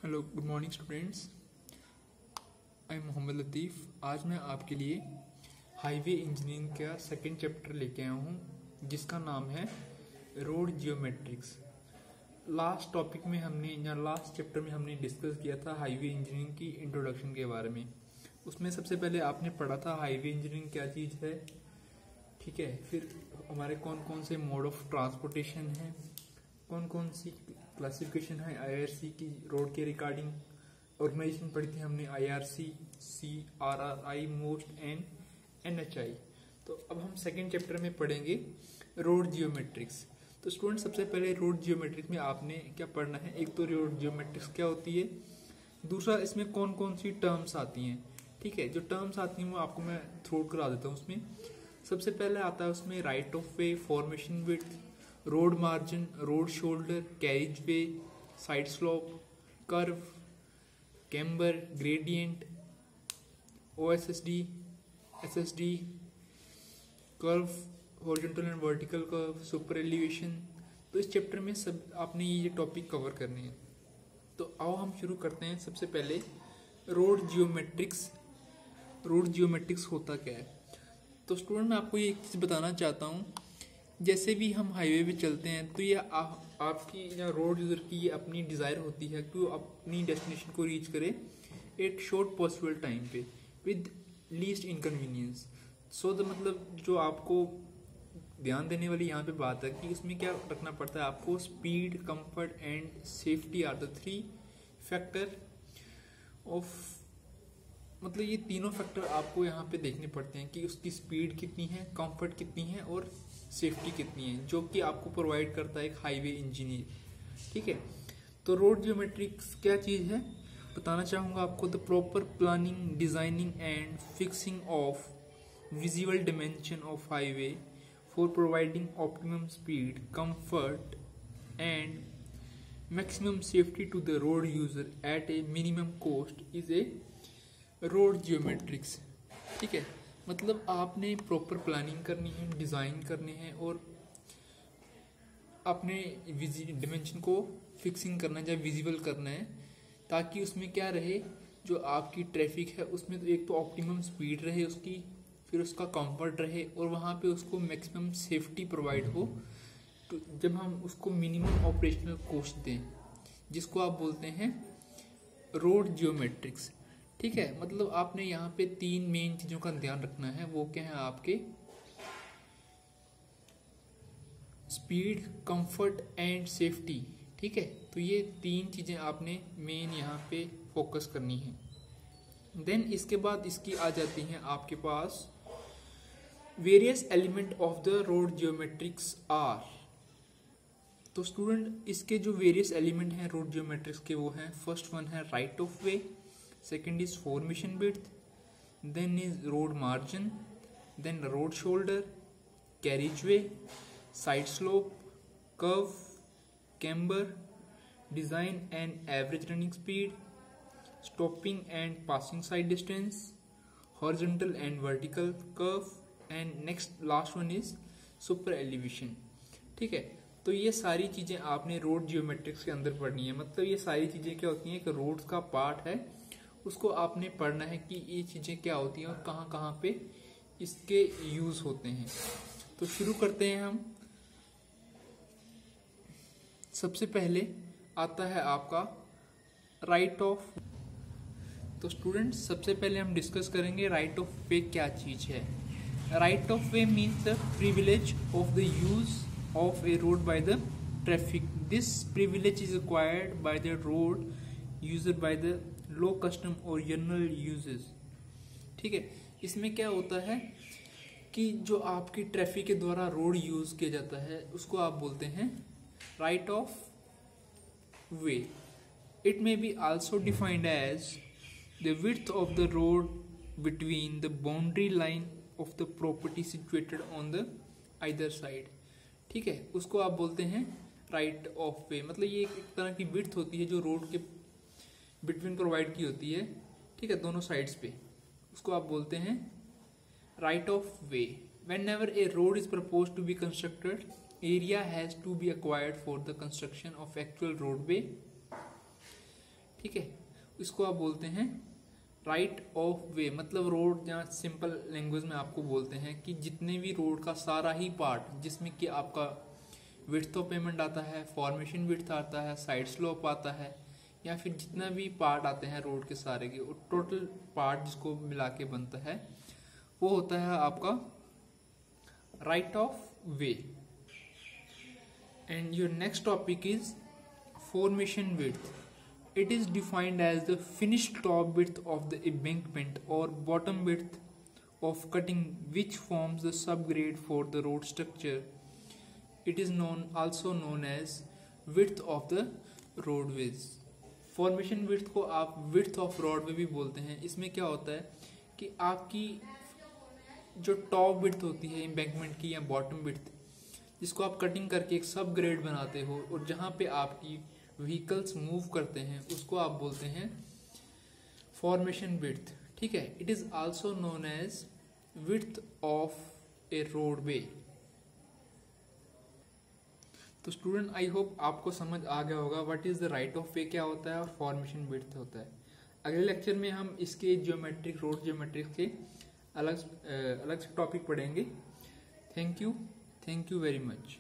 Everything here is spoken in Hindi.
Hello good morning students. I am Mohammad Latif. आज मैं आपके लिए हाईवे इंजीनियरिंग का सेकंड चैप्टर लेके आया हूँ जिसका नाम है रोड जियोमेट्रिक्स। लास्ट टॉपिक में हमने या लास्ट चैप्टर में हमने डिस्कस किया था हाईवे इंजीनियरिंग की इंट्रोडक्शन के बारे में। उसमें सबसे पहले आपने पढ़ा था हाईवे इंजीनियरिंग क्या चीज़ है, ठीक है। फिर हमारे कौन कौन से मोड ऑफ ट्रांसपोर्टेशन है, कौन कौन सी क्लासिफिकेशन है आईआरसी की रोड के रिगार्डिंग। ऑर्गेनाइजेशन पढ़ी थी हमने IRC, CRRI, most and NHI. तो अब हम सेकेंड चैप्टर में पढ़ेंगे रोड जियोमेट्रिक्स। तो स्टूडेंट सबसे पहले रोड जियोमेट्रिक्स में आपने क्या पढ़ना है, एक तो रोड जियोमेट्रिक्स क्या होती है, दूसरा इसमें कौन कौन सी टर्म्स आती हैं, ठीक है। जो टर्म्स आती हैं वो आपको मैं थ्रो करा देता हूँ। उसमें सबसे पहले आता है उसमें right of way, formation width, road margin, road shoulder, carriage way, side slope, curve, camber, gradient, OSSD, SSD, curve, horizontal and vertical curve, super elevation. तो इस चैप्टर में सब आपने ये टॉपिक कवर करने हैं। तो आओ हम शुरू करते हैं। सबसे पहले रोड जियोमेट्रिक्स। रोड जियोमेट्रिक्स होता क्या है? तो स्टूडेंट मैं आपको ये एक चीज़ बताना चाहता हूँ, जैसे भी हम हाईवे पे चलते हैं तो ये आपकी या रोड यूज़र की ये अपनी डिज़ायर होती है कि वो अपनी डेस्टिनेशन को रीच करे एक शॉर्ट पॉसिबल टाइम पे with least inconvenience. So the मतलब जो आपको ध्यान देने वाली यहाँ पे बात है कि उसमें क्या रखना पड़ता है आपको, speed, comfort and safety are the three factor of, मतलब ये तीनों फैक्टर आपको यहाँ पे देखने पड़ते हैं कि उसकी स्पीड कितनी है, कंफर्ट कितनी है और सेफ्टी कितनी है, जो कि आपको प्रोवाइड करता है एक हाईवे इंजीनियर, ठीक है। तो रोड जियोमेट्रिक्स क्या चीज़ है बताना चाहूँगा आपको। The proper planning, designing and fixing of visible dimension of highway for providing optimum speed, comfort and maximum safety to the road user at a minimum cost is a road geometrics, ठीक है। मतलब आपने प्रॉपर प्लानिंग करनी है, डिज़ाइन करने हैं और अपने डिमेंशन को फिक्सिंग करना है या विजिबल करना है, ताकि उसमें क्या रहे, जो आपकी ट्रैफिक है उसमें तो एक तो ऑप्टिमम स्पीड रहे उसकी, फिर उसका कंफर्ट रहे और वहाँ पे उसको मैक्सिमम सेफ्टी प्रोवाइड हो। तो जब हम उसको मिनिमम ऑपरेशनल कॉस्ट दें, जिसको आप बोलते हैं रोड जियोमेट्रिक्स, ठीक है। मतलब आपने यहाँ पे तीन मेन चीजों का ध्यान रखना है। वो क्या है आपके स्पीड, कंफर्ट एंड सेफ्टी, ठीक है। तो ये तीन चीजें आपने मेन यहाँ पे फोकस करनी है। देन इसके बाद इसकी आ जाती हैं आपके पास various element of the road geometrics are. तो स्टूडेंट इसके जो वेरियस एलिमेंट हैं रोड जियोमेट्रिक्स के वो हैं, फर्स्ट वन है right of way, second is formation width, then is road margin, then road shoulder, carriageway, side slope, curve, camber, design and average running speed, stopping and passing side distance, horizontal and vertical curve, and next last one is super elevation, ठीक है। तो ये सारी चीजें आपने रोड जियोमेट्रिक्स के अंदर पढ़नी है। मतलब ये सारी चीजें क्या होती हैं, एक रोड का पार्ट है, उसको आपने पढ़ना है कि ये चीज़ें क्या होती हैं और कहाँ कहाँ पे इसके यूज़ होते हैं। तो शुरू करते हैं हम। सबसे पहले आता है आपका राइट ऑफ। तो स्टूडेंट्स सबसे पहले हम डिस्कस करेंगे राइट ऑफ वे क्या चीज़ है। Right of way means the privilege of the use of A road by the traffic. This privilege is acquired by the road user by the low custom और जनरल यूजेस, ठीक है। इसमें क्या होता है कि जो आपकी ट्रैफिक के द्वारा रोड यूज किया जाता है उसको आप बोलते हैं right of way. It may be also defined as the width of the road between the boundary line of the property situated on the either side, ठीक है। उसको आप बोलते हैं राइट ऑफ वे। मतलब ये एक तरह की विड्थ होती है जो रोड के बिटवीन प्रोवाइड की होती है, ठीक है, दोनों साइड्स पे। उसको आप बोलते हैं right of way. Whenever a road is propose to be constructed, area has to be acquired for the construction of actual roadway, ठीक है, इसको आप बोलते हैं राइट ऑफ वे, मतलब रोड, जहाँ सिंपल लैंग्वेज में आपको बोलते हैं कि जितने भी रोड का सारा ही पार्ट जिसमें कि आपका विड्थ ऑफ पेमेंट आता है, फॉर्मेशन विड्थ आता है, साइड स्लोप आता है, या फिर जितना भी पार्ट आते हैं रोड के सारे के, टोटल पार्ट जिसको मिला के बनता है वो होता है आपका right of way. And your next topic is formation width. It is defined as the finished top width of the embankment or bottom width of cutting which forms the subgrade for the road structure. It is also known as width of the roadways. Formation width को आप width of roadway भी बोलते हैं। इसमें क्या होता है कि आपकी जो टॉप width होती है embankment की या bottom width, जिसको आप कटिंग करके एक सब ग्रेड बनाते हो और जहाँ पे आपकी व्हीकल्स मूव करते हैं उसको आप बोलते हैं फॉर्मेशन विड्थ। ठीक है, it is also known as width of a roadway. तो स्टूडेंट, आई होप आपको समझ आ गया होगा what is the right of way क्या होता है और फॉर्मेशन विड्थ होता है। अगले लेक्चर में हम इसके ज्योमेट्रिक, रोड ज्योमेट्रिक के अलग से टॉपिक पढ़ेंगे। Thank you very much.